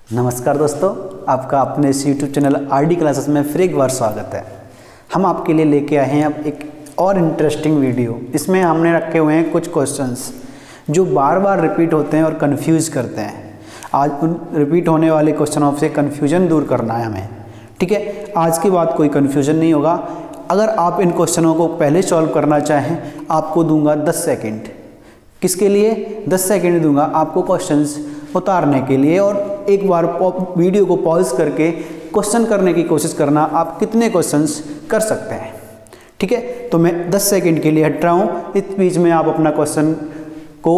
नमस्कार दोस्तों, आपका अपने इस YouTube चैनल RD क्लासेस में फिर एक बार स्वागत है। हम आपके लिए लेके आए हैं अब एक और इंटरेस्टिंग वीडियो। इसमें हमने रखे हुए हैं कुछ क्वेश्चंस जो बार बार रिपीट होते हैं और कंफ्यूज करते हैं। आज उन रिपीट होने वाले क्वेश्चनों से कन्फ्यूजन दूर करना है हमें। ठीक है, आज के बाद कोई कन्फ्यूजन नहीं होगा। अगर आप इन क्वेश्चनों को पहले सॉल्व करना चाहें, आपको दूंगा 10 सेकेंड। किसके लिए 10 सेकेंड दूंगा? आपको क्वेश्चंस उतारने के लिए, और एक बार वीडियो को पॉज करके क्वेश्चन करने की कोशिश करना, आप कितने क्वेश्चंस कर सकते हैं। ठीक है, तो मैं 10 सेकेंड के लिए हट रहा हूँ। इस बीच में आप अपना क्वेश्चन को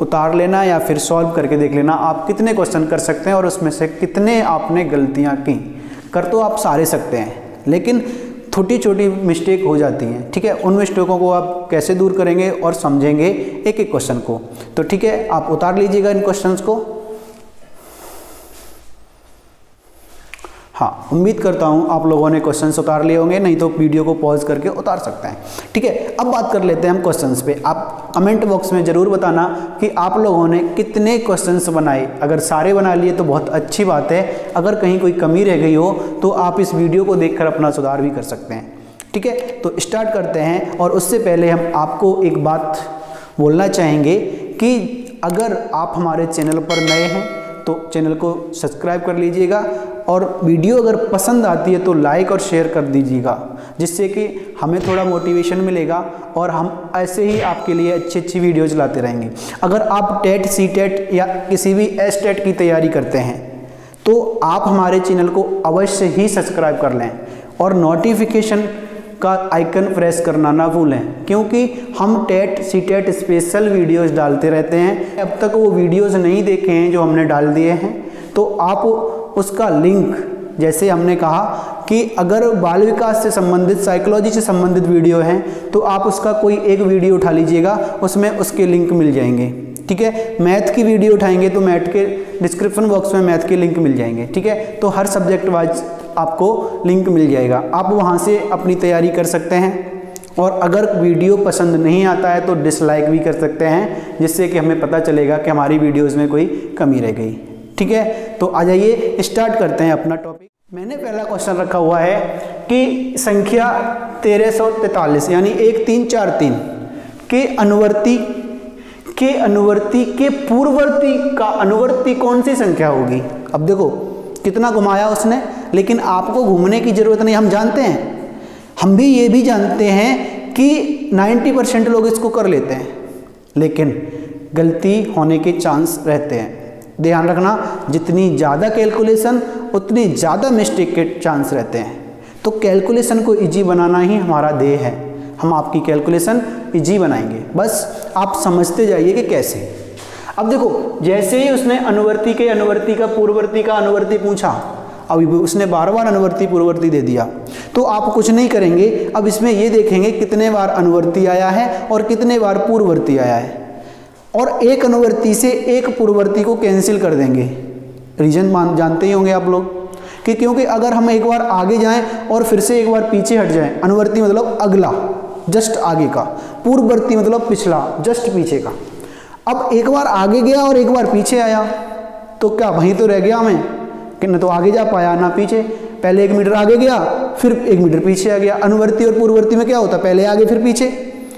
उतार लेना या फिर सॉल्व करके देख लेना आप कितने क्वेश्चन कर सकते हैं और उसमें से कितने आपने गलतियाँ की। कर तो आप सारे सकते हैं, लेकिन छोटी छोटी मिस्टेक हो जाती हैं। ठीक है, उन मिस्टेकों को आप कैसे दूर करेंगे और समझेंगे एक एक क्वेश्चन को। तो ठीक है, आप उतार लीजिएगा इन क्वेश्चंस को। हाँ, उम्मीद करता हूँ आप लोगों ने क्वेश्चंस उतार लिए होंगे, नहीं तो वीडियो को पॉज करके उतार सकते हैं। ठीक है, अब बात कर लेते हैं हम क्वेश्चंस पे। आप कमेंट बॉक्स में ज़रूर बताना कि आप लोगों ने कितने क्वेश्चंस बनाए। अगर सारे बना लिए तो बहुत अच्छी बात है। अगर कहीं कोई कमी रह गई हो तो आप इस वीडियो को देखकर अपना सुधार भी कर सकते हैं। ठीक है, तो स्टार्ट करते हैं। और उससे पहले हम आपको एक बात बोलना चाहेंगे कि अगर आप हमारे चैनल पर नए हैं तो चैनल को सब्सक्राइब कर लीजिएगा, और वीडियो अगर पसंद आती है तो लाइक और शेयर कर दीजिएगा, जिससे कि हमें थोड़ा मोटिवेशन मिलेगा और हम ऐसे ही आपके लिए अच्छी अच्छी वीडियोज़ लाते रहेंगे। अगर आप टेट, सी टेट या किसी भी एस टेट की तैयारी करते हैं तो आप हमारे चैनल को अवश्य ही सब्सक्राइब कर लें और नोटिफिकेशन का आइकन प्रेस करना ना भूलें, क्योंकि हम TET, CTET special videos डालते रहते हैं। अब तक वो वीडियोज़ नहीं देखे हैं जो हमने डाल दिए हैं, तो आप उसका लिंक, जैसे हमने कहा कि अगर बाल विकास से संबंधित, साइकोलॉजी से संबंधित वीडियो हैं तो आप उसका कोई एक वीडियो उठा लीजिएगा, उसमें उसके लिंक मिल जाएंगे। ठीक है, मैथ की वीडियो उठाएंगे तो मैथ के डिस्क्रिप्शन बॉक्स में मैथ के लिंक मिल जाएंगे। ठीक है, तो हर सब्जेक्ट वाइज आपको लिंक मिल जाएगा, आप वहाँ से अपनी तैयारी कर सकते हैं। और अगर वीडियो पसंद नहीं आता है तो डिसलाइक भी कर सकते हैं, जिससे कि हमें पता चलेगा कि हमारी वीडियोज़ में कोई कमी रह गई। ठीक है, तो आ जाइए स्टार्ट करते हैं अपना टॉपिक। मैंने पहला क्वेश्चन रखा हुआ है कि संख्या 1343 यानी 1343 के अनुवर्ती के पूर्ववर्ती का अनुवर्ती कौन सी संख्या होगी? अब देखो कितना घुमाया उसने, लेकिन आपको घूमने की जरूरत नहीं, हम जानते हैं। हम भी ये भी जानते हैं कि 90% लोग इसको कर लेते हैं, लेकिन गलती होने के चांस रहते हैं। ध्यान रखना, जितनी ज़्यादा कैलकुलेशन उतनी ज़्यादा मिस्टेक के चांस रहते हैं। तो कैलकुलेशन को इजी बनाना ही हमारा ध्येय है। हम आपकी कैलकुलेशन इजी बनाएंगे, बस आप समझते जाइए कि कैसे। अब देखो, जैसे ही उसने अनुवर्ती के अनुवर्ती का पूर्ववर्ती का अनुवर्ती पूछा, अब उसने बार बार अनुवर्ती पूर्ववर्ती दे दिया, तो आप कुछ नहीं करेंगे। अब इसमें ये देखेंगे कितने बार अनुवर्ती आया है और कितने बार पूर्ववर्ती आया है, और एक अनुवर्ती से एक पूर्ववर्ती को कैंसिल कर देंगे। रीजन जानते ही होंगे आप लोग कि क्योंकि अगर हम एक बार आगे जाएं और फिर से एक बार पीछे हट जाएं, अनुवर्ती मतलब अगला, जस्ट आगे का, पूर्ववर्ती मतलब पिछला, जस्ट पीछे का। अब एक बार आगे गया और एक बार पीछे आया, तो क्या वहीं तो रह गया मैं कि न तो आगे जा पाया ना पीछे। पहले 1 मीटर आगे गया, फिर 1 मीटर पीछे आ गया। अनुवर्ती और पूर्ववर्ती में क्या होता है? पहले आगे फिर पीछे,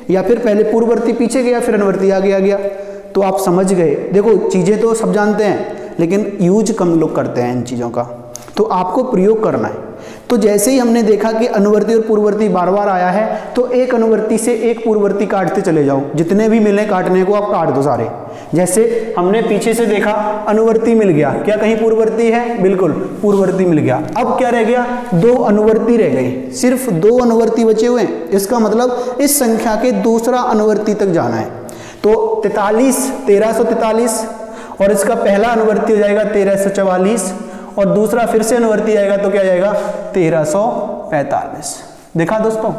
या फिर पहले पूर्ववर्ती पीछे गया फिर अनुवर्ती आगे आ गया। तो आप समझ गए। देखो, चीज़ें तो सब जानते हैं, लेकिन यूज कम लोग करते हैं इन चीज़ों का, तो आपको प्रयोग करना है। तो जैसे ही हमने देखा कि अनुवर्ती और पूर्ववर्ती बार बार आया है, तो एक अनुवर्ती से एक पूर्ववर्ती काटते चले जाओ, जितने भी मिले काटने को आप काट दो सारे। जैसे हमने पीछे से देखा, अनुवर्ती मिल गया, क्या कहीं पूर्ववर्ती है? बिल्कुल पूर्ववर्ती मिल गया। अब क्या रह गया? 2 अनुवर्ती रह गए, सिर्फ 2 अनुवर्ती बचे हुए हैं। इसका मतलब इस संख्या के दूसरा अनुवर्ती तक जाना है। तो 1343, और इसका पहला अनुवर्ती हो जाएगा 1344, और दूसरा फिर से अनुवर्ती आएगा तो क्या जाएगा? 1345। देखा दोस्तों,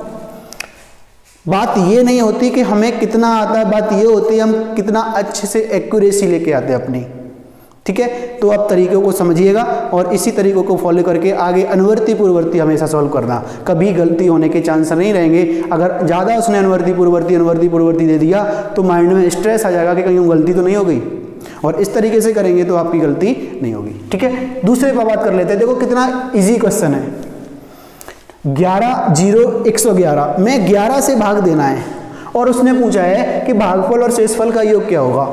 बात ये नहीं होती कि हमें कितना आता है, बात ये होती है हम कितना अच्छे से एक्यूरेसी लेके आते हैं अपनी। ठीक है, तो आप तरीकों को समझिएगा और इसी तरीकों को फॉलो करके आगे अनुवर्ती पूर्ववर्ती हमेशा सॉल्व करना, कभी गलती होने के चांस नहीं रहेंगे। अगर ज़्यादा उसने अनुवर्ती पूर्ववर्ती दे दिया तो माइंड में स्ट्रेस आ जाएगा कि कहीं गलती तो नहीं हो गई, और इस तरीके से करेंगे तो आपकी गलती नहीं होगी। ठीक है, दूसरे पर बात कर लेते हैं। देखो कितना इजी क्वेश्चन है। 11 0 111 में 11 से भाग देना है और उसने पूछा है कि भागफल और शेषफल का योग क्या होगा।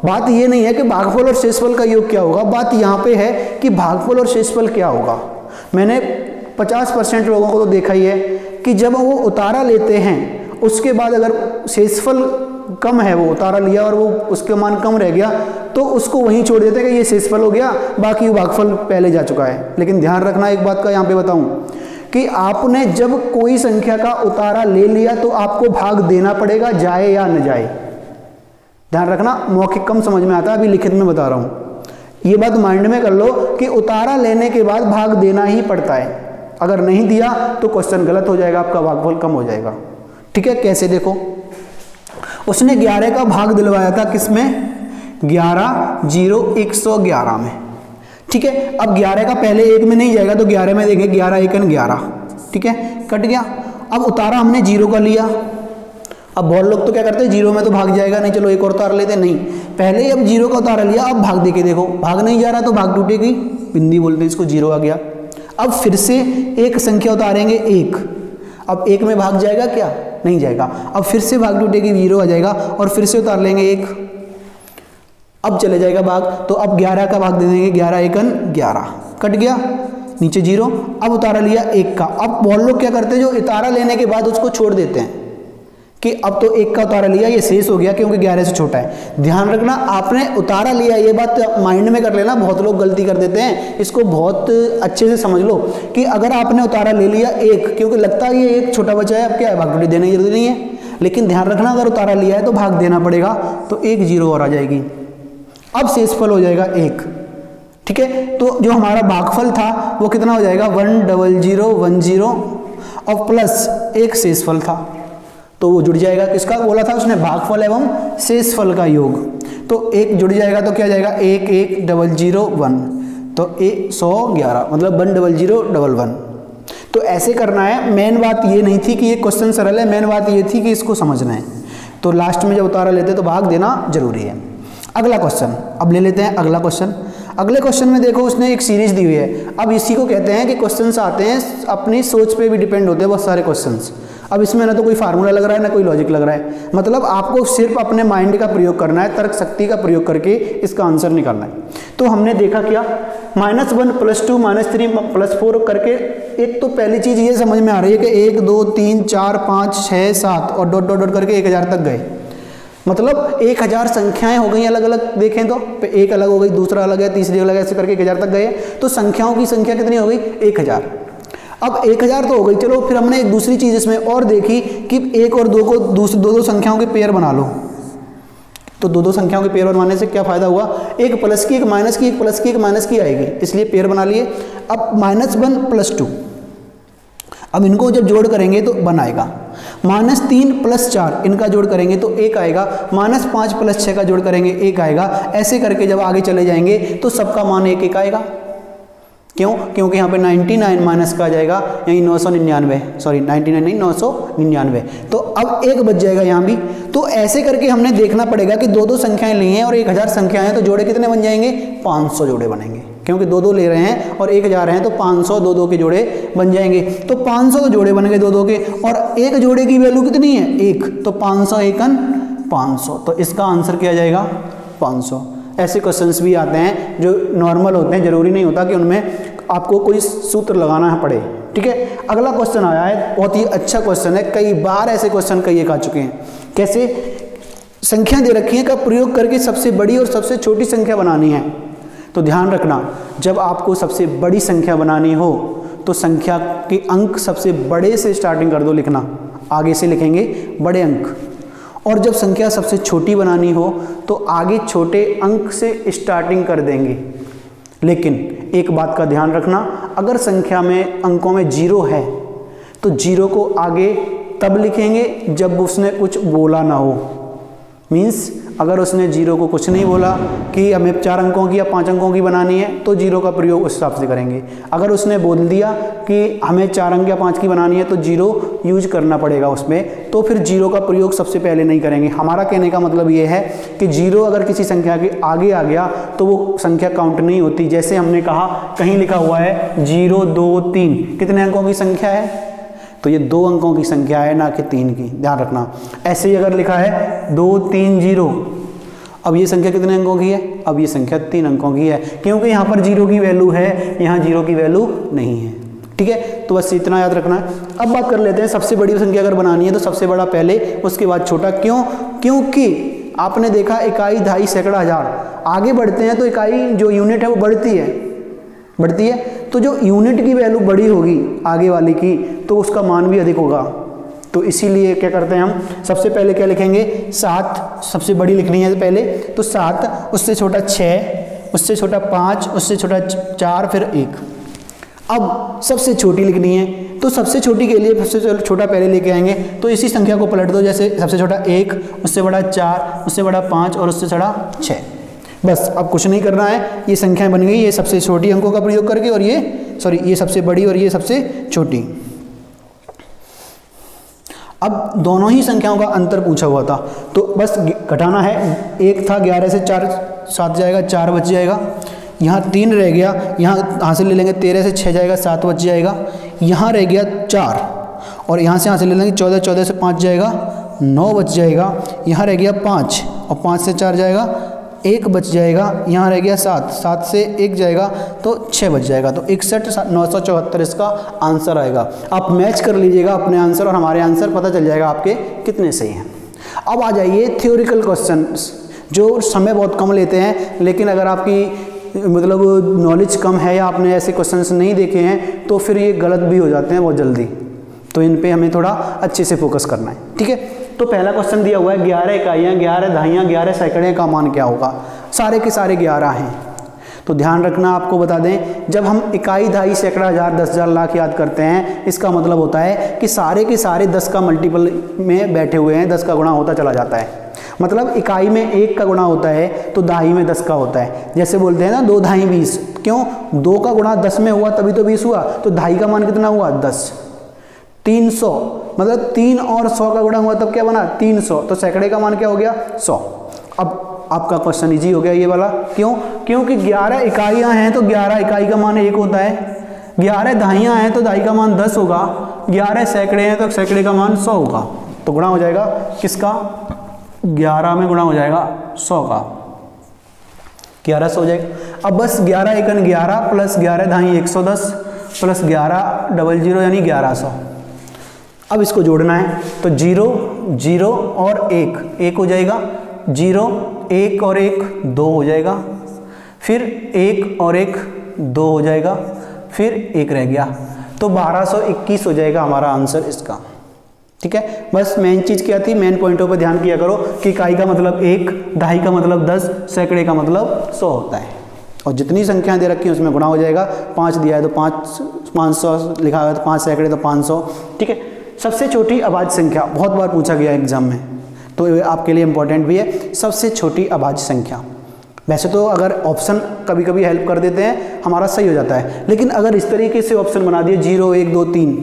बात ये नहीं है कि भागफल और शेषफल का योग क्या होगा, बात यहाँ पे है कि भागफल और शेषफल क्या होगा। मैंने 50% लोगों को तो देखा ही है कि जब वो उतारा लेते हैं उसके बाद अगर शेषफल कम है, वो उतारा लिया और वो उसके मान कम रह गया तो उसको वहीं छोड़ देते हैं कि ये शेषफल हो गया, बाकी भागफल पहले जा चुका है। लेकिन ध्यान रखना एक बात का यहाँ पे बताऊं कि आपने जब कोई संख्या का उतारा ले लिया तो आपको भाग देना पड़ेगा, जाए या न जाए। ध्यान रखना, मौखिक कम समझ में आता है, अभी लिखित में बता रहा हूं। ये बात माइंड में कर लो कि उतारा लेने के बाद भाग देना ही पड़ता है। अगर नहीं दिया तो क्वेश्चन गलत हो जाएगा, आपका भागफल कम हो जाएगा। ठीक है, कैसे देखो, उसने 11 का भाग दिलवाया था किसमें, 11 0 111 में। ठीक है, अब 11 का पहले 1 में नहीं जाएगा तो 11 में देंगे, 11 1 11। ठीक है, कट गया। अब उतारा हमने 0 का लिया। अब बहुत लोग तो क्या करते हैं, 0 में तो भाग जाएगा नहीं, चलो एक और उतार लेते, नहीं, पहले ही अब 0 का उतारा लिया, अब भाग देके देखो, भाग नहीं जा रहा तो भाग टूटेगी, बिंदी बोलते हैं इसको, 0 आ गया। अब फिर से एक संख्या उतारेंगे 1, अब 1 में भाग जाएगा क्या, नहीं जाएगा। अब फिर से भाग टूटेगी, 0 आ जाएगा और फिर से उतार लेंगे 1, अब चले जाएगा भाग। तो अब 11 का भाग दे देंगे, 11 1 11, कट गया, नीचे 0। अब उतारा लिया 1 का। अब बहुत लोग क्या करते हैं, जो उतारा लेने के बाद उसको छोड़ देते हैं कि अब तो 1 का उतारा लिया, ये शेष हो गया क्योंकि 11 से छोटा है। ध्यान रखना, आपने उतारा लिया, ये बात माइंड में कर लेना, बहुत लोग गलती कर देते हैं, इसको बहुत अच्छे से समझ लो कि अगर आपने उतारा ले लिया 1, क्योंकि लगता है ये 1 छोटा बचा है, अब क्या है, भाग टूटी देने की जरूरत नहीं है, लेकिन ध्यान रखना अगर उतारा लिया है तो भाग देना पड़ेगा, तो 1 0 और आ जाएगी। अब शेषफल हो जाएगा 1। ठीक है, तो जो हमारा भागफल था वो कितना हो जाएगा, 1 0 0 1 0 और प्लस 1 शेषफल था, तो वो जुड़ जाएगा। किसका बोला था उसने, भागफल एवं शेषफल का योग। तो 1 जुड़ जाएगा तो क्या जाएगा, 1 1 0 0 1, तो 111 मतलब 1 0 0 1 1। तो ऐसे करना है। मेन बात ये नहीं थी कि ये क्वेश्चन सरल है, मेन बात ये थी कि इसको समझना है। तो लास्ट में जब उतारा लेते तो भाग देना जरूरी है। अगला क्वेश्चन अब ले लेते हैं। अगला क्वेश्चन, अगले क्वेश्चन में देखो उसने एक सीरीज दी हुई है। अब इसी को कहते हैं कि क्वेश्चंस आते हैं अपनी सोच पे भी डिपेंड होते हैं बहुत सारे क्वेश्चंस। अब इसमें ना तो कोई फार्मूला लग रहा है ना कोई लॉजिक लग रहा है, मतलब आपको सिर्फ अपने माइंड का प्रयोग करना है, तर्क शक्ति का प्रयोग करके इसका आंसर निकालना है। तो हमने देखा क्या, -1 +2 -3 +4 करके, एक तो पहली चीज ये समझ में आ रही है कि 1 2 3 4 5 6 7 और डॉट डॉट डॉट करके 1000 तक गए, मतलब 1000 संख्याएं हो गई अलग अलग। देखें तो एक अलग हो गई, दूसरा अलग है, तीसरी अलग है, ऐसे करके 1000 तक गए। तो संख्याओं की संख्या कितनी हो गई, 1000। अब 1000 तो हो गई, चलो फिर हमने एक दूसरी चीज इसमें और देखी कि 1 और 2 को दो संख्याओं के पेयर बना लो। तो दो संख्याओं के पेयर बनवाने से क्या फायदा हुआ, एक प्लस की एक माइनस की, एक प्लस की एक माइनस की आएगी, इसलिए पेयर बना लिए। अब -1 +2, अब इनको जब जोड़ करेंगे तो 1 आएगा। -3 + 4 इनका जोड़ करेंगे तो 1 आएगा। -5 + 6 का जोड़ करेंगे 1 आएगा। ऐसे करके जब आगे चले जाएंगे तो सबका मान 1 1 आएगा। क्यों, क्योंकि यहाँ पे 99 माइनस का आ जाएगा, यही 999, सॉरी 99 नहीं 999, तो अब 1 बच जाएगा यहाँ भी। तो ऐसे करके हमने देखना पड़ेगा कि दो संख्याएं ली हैं और 1000 संख्याएं हैं, तो जोड़े कितने बन जाएंगे, 500 जोड़े बनेंगे, क्योंकि दो ले रहे हैं और 1000 हैं तो 500 दो के जोड़े बन जाएंगे। तो 500 जोड़े बन गए दो के, और एक जोड़े की वैल्यू कितनी है, 1, तो 500 1 500, तो इसका आंसर क्या जाएगा, 500। ऐसे क्वेश्चंस भी आते हैं जो नॉर्मल होते हैं, जरूरी नहीं होता कि उनमें आपको कोई सूत्र लगाना पड़े। ठीक है, अगला क्वेश्चन आया है, बहुत ही अच्छा क्वेश्चन है, कई बार ऐसे क्वेश्चन कई एक आ चुके हैं। कैसे, संख्या दे रखी है का प्रयोग करके सबसे बड़ी और सबसे छोटी संख्या बनानी है। तो ध्यान रखना, जब आपको सबसे बड़ी संख्या बनानी हो तो संख्या के अंक सबसे बड़े से स्टार्टिंग कर दो लिखना, आगे से लिखेंगे बड़े अंक। और जब संख्या सबसे छोटी बनानी हो तो आगे छोटे अंक से स्टार्टिंग कर देंगे। लेकिन एक बात का ध्यान रखना, अगर संख्या में अंकों में 0 है तो 0 को आगे तब लिखेंगे जब उसने कुछ बोला ना हो, मीन्स अगर उसने जीरो को कुछ नहीं बोला कि हमें 4 अंकों की या 5 अंकों की बनानी है तो जीरो का प्रयोग उस हिसाब से करेंगे। अगर उसने बोल दिया कि हमें 4 अंक या 5 की बनानी है तो जीरो यूज करना पड़ेगा उसमें, तो फिर जीरो का प्रयोग सबसे पहले नहीं करेंगे। हमारा कहने का मतलब ये है कि जीरो अगर किसी संख्या के आगे आ गया तो वो संख्या काउंट नहीं होती। जैसे हमने कहा कहीं लिखा हुआ है 0 2 3, कितने अंकों की संख्या है? तो ये 2 अंकों की संख्या है, ना कि 3 की, ध्यान रखना। ऐसे ही अगर लिखा है 2 3 0, अब ये संख्या कितने अंकों की है? अब ये संख्या 3 अंकों की है, क्योंकि यहाँ पर जीरो की वैल्यू है, यहाँ जीरो की वैल्यू नहीं है। ठीक है, तो बस इतना याद रखना है। अब बात कर लेते हैं सबसे बड़ी संख्या अगर बनानी है तो सबसे बड़ा पहले, उसके बाद छोटा। क्यों? क्योंकि आपने देखा इकाई, दहाई, सैकड़ा, हजार, आगे बढ़ते हैं तो इकाई जो यूनिट है वो बढ़ती है, तो जो यूनिट की वैल्यू बड़ी होगी आगे वाली की तो उसका मान भी अधिक होगा। तो इसीलिए क्या करते हैं हम, सबसे पहले क्या लिखेंगे? 7 सबसे बड़ी लिखनी है पहले, तो 7, उससे छोटा 6, उससे छोटा 5, उससे छोटा 4, फिर 1। अब सबसे छोटी लिखनी है, तो सबसे छोटी के लिए सबसे छोटा पहले लेके आएंगे, तो इसी संख्या को पलट दो। जैसे सबसे छोटा 1, उससे बड़ा 4, उससे बड़ा 5 और उससे बड़ा 6। बस अब कुछ नहीं करना है, ये संख्याएं बन गई, ये सबसे छोटी अंकों का प्रयोग करके, और ये सबसे बड़ी और ये सबसे छोटी। अब दोनों ही संख्याओं का अंतर पूछा हुआ था, तो बस घटाना है। 1 था, 11 से 4 7 जाएगा, 4 बच जाएगा। यहाँ 3 रह गया, यहाँ हासिल ले लेंगे, 13 से 6 जाएगा, 7 बच जाएगा। यहाँ रह गया 4, और यहाँ से हासिल ले लेंगे 14, 14 से 5 जाएगा, 9 बच जाएगा। यहाँ रह गया 5, और 5 से 4 जाएगा, 1 बच जाएगा। यहाँ रह गया 7, 7 से 1 जाएगा तो 6 बच जाएगा। तो 61 974 इसका आंसर आएगा। आप मैच कर लीजिएगा अपने आंसर और हमारे आंसर, पता चल जाएगा आपके कितने सही हैं। अब आ जाइए थ्योरिकल क्वेश्चंस, जो समय बहुत कम लेते हैं, लेकिन अगर आपकी मतलब नॉलेज कम है या आपने ऐसे क्वेश्चंस नहीं देखे हैं तो फिर ये गलत भी हो जाते हैं बहुत जल्दी। तो इन पे हमें थोड़ा अच्छे से फोकस करना है। ठीक है, तो पहला क्वेश्चन दिया हुआ है 11 इकाइयाँ, 11 दहाइयाँ, 11 सैकड़े का मान क्या होगा? सारे के सारे 11 हैं। तो ध्यान रखना, आपको बता दें, जब हम इकाई, दहाई, सैकड़ा, हजार, 10,000, लाख याद करते हैं, इसका मतलब होता है कि सारे के सारे 10 का मल्टीपल में बैठे हुए हैं, 10 का गुणा होता चला जाता है। मतलब इकाई में 1 का गुणा होता है तो दहाई में 10 का होता है। जैसे बोलते हैं ना 2 दहाई 20, क्यों? 2 का गुणा 10 में हुआ तभी तो 20 हुआ, तो दहाई का मान कितना हुआ? 10। 300 मतलब 3 और 100 का गुणा हुआ तब क्या बना? 300, तो सैकड़े का मान क्या हो गया? 100। अब आपका क्वेश्चन इजी हो गया ये वाला। क्यों? क्योंकि 11 इकाइयाँ हैं तो 11 इकाई का मान 1 होता है, 11 दहाइयाँ हैं तो दहाई का मान 10 होगा, 11 सैकड़े हैं तो सैकड़े का मान 100 होगा। तो गुणा हो जाएगा किसका? 11 में गुणा हो जाएगा 100 का, 1100 हो जाएगा। अब बस 11 एकन 11 प्लस 11 दहाई 110 प्लस 11 डबल 0 यानी 1100। अब इसको जोड़ना है तो 0 0 और 1 हो जाएगा, 0 1 और 1 2 हो जाएगा, फिर 1 और 1 2 हो जाएगा, फिर 1 रह गया, तो 1221 हो जाएगा हमारा आंसर इसका। ठीक है, बस मेन चीज़ क्या थी, मेन पॉइंटों पर ध्यान किया करो कि इकाई का मतलब 1, दहाई का मतलब 10, सैकड़े का मतलब 100 होता है। और जितनी संख्याएं दे रखी हैं उसमें गुणा हो जाएगा। 5 दिया है तो 500 लिखा है तो 5 सैकड़े तो 500। ठीक है, सबसे छोटी अभाज्य संख्या बहुत बार पूछा गया एग्जाम में, तो आपके लिए इंपॉर्टेंट भी है। सबसे छोटी अभाज्य संख्या, वैसे तो अगर ऑप्शन कभी कभी हेल्प कर देते हैं हमारा सही हो जाता है, लेकिन अगर इस तरीके से ऑप्शन बना दिए 0 1 2 3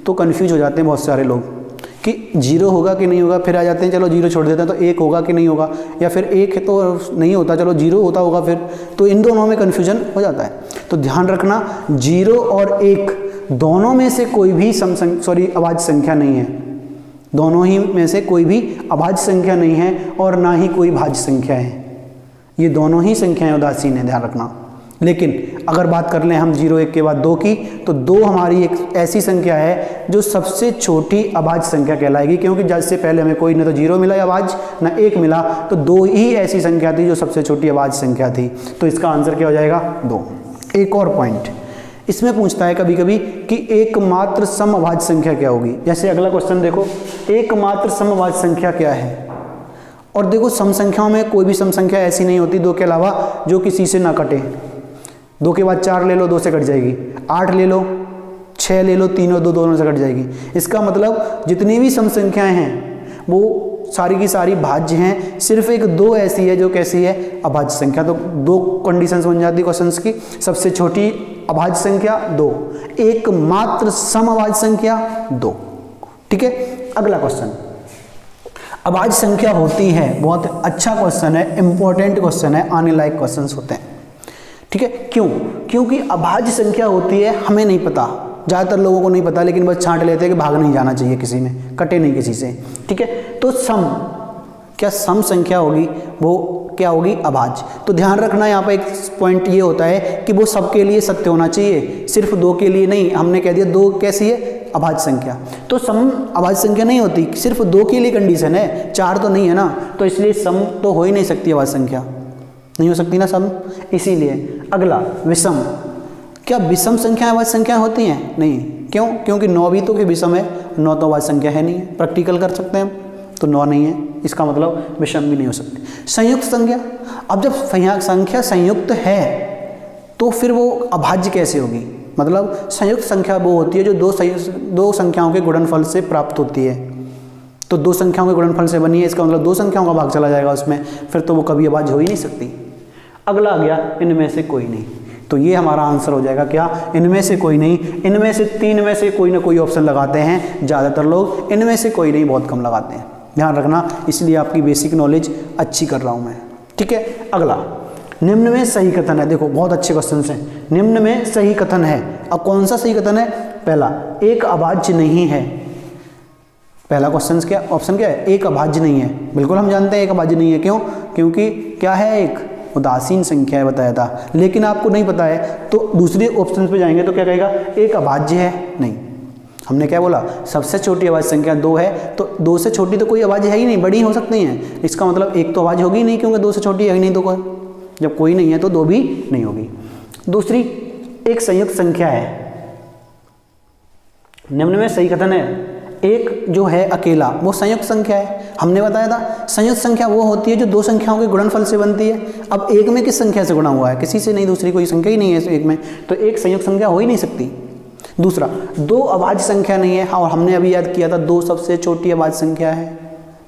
तो कन्फ्यूज हो जाते हैं बहुत सारे लोग कि 0 होगा कि नहीं होगा, फिर आ जाते हैं चलो 0 छोड़ देते हैं तो 1 होगा कि नहीं होगा, या फिर 1 है तो नहीं होता चलो 0 होता होगा फिर, तो इन दोनों में कन्फ्यूजन हो जाता है। तो ध्यान रखना 0 और 1 दोनों में से कोई भी अभाज्य संख्या नहीं है, दोनों ही में से कोई भी अभाज्य संख्या नहीं है और ना ही कोई भाज्य संख्या है, ये दोनों ही संख्याएं उदासीन है, ध्यान रखना। लेकिन अगर बात कर लें हम 0 1 के बाद 2 की, तो 2 हमारी एक ऐसी संख्या है जो सबसे छोटी अभाज्य संख्या कहलाएगी, क्योंकि जिससे पहले हमें कोई ना तो 0 मिला अभाज्य ना 1 मिला, तो 2 ही ऐसी संख्या थी जो सबसे छोटी अभाज्य संख्या थी। तो इसका आंसर क्या हो जाएगा? 2। एक और पॉइंट इसमें पूछता है कभी कभी कि एकमात्र समअभाज्य संख्या क्या होगी। जैसे अगला क्वेश्चन देखो, एकमात्र समअभाज्य संख्या क्या है? और देखो सम संख्याओं में कोई भी सम संख्या ऐसी नहीं होती 2 के अलावा जो किसी से ना कटे। 2 के बाद 4 ले लो, 2 से कट जाएगी, 8 ले लो, 6 ले लो, 3 और 2 दोनों से कट जाएगी। इसका मतलब जितनी भी सम संख्याएं हैं वो सारी की सारी भाज्य हैं, सिर्फ एक दो ऐसी है जो कैसी है, अभाज्य संख्या। तो दो कंडीशंस बन जाती क्वेश्चंस की, सबसे छोटी अभाज्य संख्या 2, एकमात्र समअभाज्य संख्या 2। ठीक है, अगला क्वेश्चन, अभाज्य संख्या होती है, बहुत अच्छा क्वेश्चन है, इंपॉर्टेंट क्वेश्चन है, आने लायक क्वेश्चंस होते हैं। ठीक है, क्यों? क्योंकि अभाज्य संख्या होती है, हमें नहीं पता, ज़्यादातर लोगों को नहीं पता, लेकिन बस छांट लेते हैं कि भाग नहीं जाना चाहिए किसी में, कटे नहीं किसी से। ठीक है, तो सम, क्या सम संख्या होगी वो क्या होगी, अभाज्य। तो ध्यान रखना यहाँ पर एक पॉइंट ये होता है कि वो सबके लिए सत्य होना चाहिए, सिर्फ 2 के लिए नहीं। हमने कह दिया 2 कैसी है, अभाज्य संख्या, तो सम अभाज्य संख्या नहीं होती, सिर्फ 2 के लिए कंडीशन है, 4 तो नहीं है ना, तो इसलिए सम तो हो ही नहीं सकती, अभाज्य संख्या नहीं हो सकती ना सम, इसीलिए। अगला विषम, क्या विषम संख्या अभाज्य संख्या होती हैं? नहीं। क्यों? क्योंकि 9 भी तो कि विषम है, 9 तो अभाज्य संख्या है नहीं, प्रैक्टिकल कर सकते हैं हम, तो 9 नहीं है, इसका मतलब विषम भी नहीं हो सकती। संयुक्त संख्या, अब जब संख्या संयुक्त है तो फिर वो अभाज्य कैसे होगी? मतलब संयुक्त संख्या वो होती है जो दो संख्याओं के गुणनफल से प्राप्त होती है। तो 2 संख्याओं के गुणनफल से बनी है, इसका मतलब 2 संख्याओं का भाग चला जाएगा उसमें, फिर तो वो कभी अभाज्य हो ही नहीं सकती। अगला आ गया, इनमें से कोई नहीं, तो ये हमारा आंसर हो जाएगा क्या, इनमें से कोई नहीं। इनमें से 3 में से कोई ना कोई ऑप्शन लगाते हैं ज़्यादातर लोग, इनमें से कोई नहीं बहुत कम लगाते हैं, ध्यान रखना, इसलिए आपकी बेसिक नॉलेज अच्छी कर रहा हूँ मैं। ठीक है, अगला, निम्न में सही कथन है। देखो बहुत अच्छे क्वेश्चन हैं, निम्न में सही कथन है। अब कौन सा सही कथन है? पहला, एक अभाज्य नहीं है। पहला क्वेश्चन क्या, ऑप्शन क्या है, एक अभाज्य नहीं है। बिल्कुल हम जानते हैं एक अभाज्य नहीं है, क्यों? क्योंकि क्या है, एक उदासीन संख्या है बताया था, लेकिन आपको नहीं पता है तो दूसरे ऑप्शन पे जाएंगे तो क्या कहेगा, एक अभाज्य है। नहीं, हमने क्या बोला, सबसे छोटी अभाज्य संख्या 2 है, तो 2 से छोटी तो कोई अभाज्य है ही नहीं, बड़ी हो सकती हैं, इसका मतलब एक तो अभाज्य होगी नहीं, क्योंकि 2 से छोटी है ही नहीं, तो कोई, जब कोई नहीं है तो 2 भी नहीं होगी। दूसरी, एक संयुक्त संख्या है, निम्न में सही कथन है, एक जो है अकेला वो संयुक्त संख्या है। हमने बताया था संयुक्त संख्या वो होती है जो 2 संख्याओं के गुणनफल से बनती है। अब एक में किस संख्या से गुणा हुआ है, किसी से नहीं, दूसरी कोई संख्या ही नहीं है एक में, तो एक संयुक्त संख्या हो ही नहीं सकती। दूसरा, 2 अभाज्य संख्या नहीं है, और हमने अभी याद किया था 2 सबसे छोटी अभाज्य संख्या है,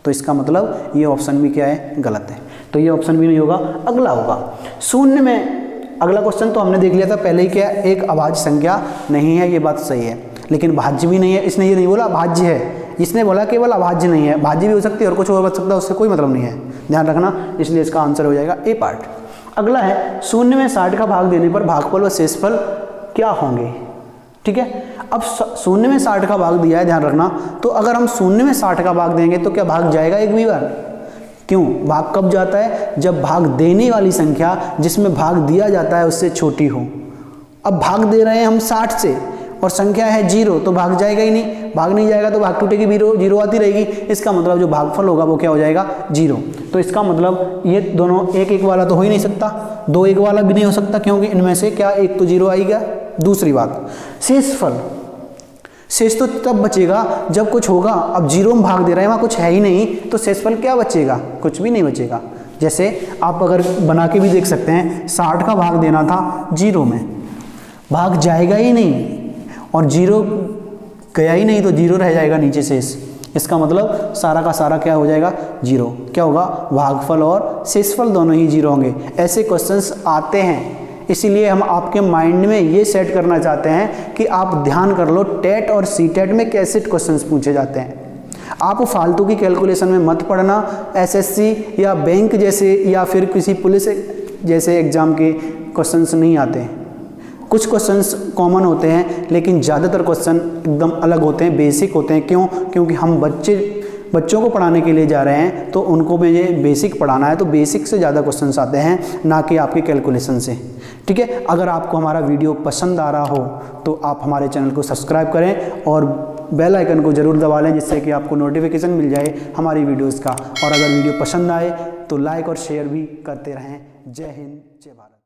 तो इसका मतलब ये ऑप्शन भी क्या है, गलत है, तो ये ऑप्शन भी नहीं होगा। अगला होगा शून्य में, अगला क्वेश्चन तो हमने देख लिया था पहले ही, क्या एक अभाज्य संख्या नहीं है, ये बात सही है, लेकिन भाज्य भी नहीं है। इसने ये नहीं बोला भाज्य है, इसने बोला केवल अभाज्य नहीं है, भाज्य भी हो सकती है और कुछ और बच सकता है, उससे कोई मतलब नहीं है, ध्यान रखना, इसलिए इसका आंसर हो जाएगा ए पार्ट। अगला है, शून्य में 60 का भाग देने पर भागफल व शेषफल क्या होंगे। ठीक है, अब शून्य में 60 का भाग दिया है, ध्यान रखना, तो अगर हम शून्य में 60 का भाग देंगे तो क्या भाग जाएगा एक भी बार? क्यों? भाग कब जाता है, जब भाग देने वाली संख्या जिसमें भाग दिया जाता है उससे छोटी हो। अब भाग दे रहे हैं हम 60 से और संख्या है 0, तो भाग जाएगा ही नहीं, भाग नहीं जाएगा तो भाग टूटेगी, 0 आती रहेगी, इसका मतलब जो भागफल होगा वो क्या हो जाएगा, 0। तो इसका मतलब ये दोनों एक एक वाला तो हो ही नहीं सकता, 2 एक वाला भी नहीं हो सकता, क्योंकि इनमें से क्या एक तो 0 आएगा। दूसरी बात, शेषफल, शेष तो तब बचेगा जब कुछ होगा, अब 0 में भाग दे रहे हैं, वहाँ कुछ है ही नहीं, तो शेषफल क्या बचेगा, कुछ भी नहीं बचेगा। जैसे आप अगर बना के भी देख सकते हैं, 60 का भाग देना था 0 में, भाग जाएगा ही नहीं, और 0 गया ही नहीं, तो 0 रह जाएगा नीचे शेष, इसका मतलब सारा का सारा क्या हो जाएगा, 0। क्या होगा, भागफल और शेषफल दोनों ही 0 होंगे। ऐसे क्वेश्चंस आते हैं, इसीलिए हम आपके माइंड में ये सेट करना चाहते हैं कि आप ध्यान कर लो, टेट और सीटेट में कैसे क्वेश्चंस पूछे जाते हैं। आप फालतू की कैलकुलेशन में मत पढ़ना, एसएससी या बैंक जैसे या फिर किसी पुलिस जैसे एग्जाम के क्वेश्चंस नहीं आते हैं। कुछ क्वेश्चंस कॉमन होते हैं, लेकिन ज़्यादातर क्वेश्चन एकदम अलग होते हैं, बेसिक होते हैं। क्यों? क्योंकि हम बच्चों को पढ़ाने के लिए जा रहे हैं, तो उनको मुझे बेसिक पढ़ाना है, तो बेसिक से ज़्यादा क्वेश्चंस आते हैं, ना कि आपके कैलकुलेशन से। ठीक है, अगर आपको हमारा वीडियो पसंद आ रहा हो तो आप हमारे चैनल को सब्सक्राइब करें और बेल आइकन को ज़रूर दबा लें, जिससे कि आपको नोटिफिकेशन मिल जाए हमारी वीडियोज़ का। और अगर वीडियो पसंद आए तो लाइक और शेयर भी करते रहें। जय हिंद, जय भारत।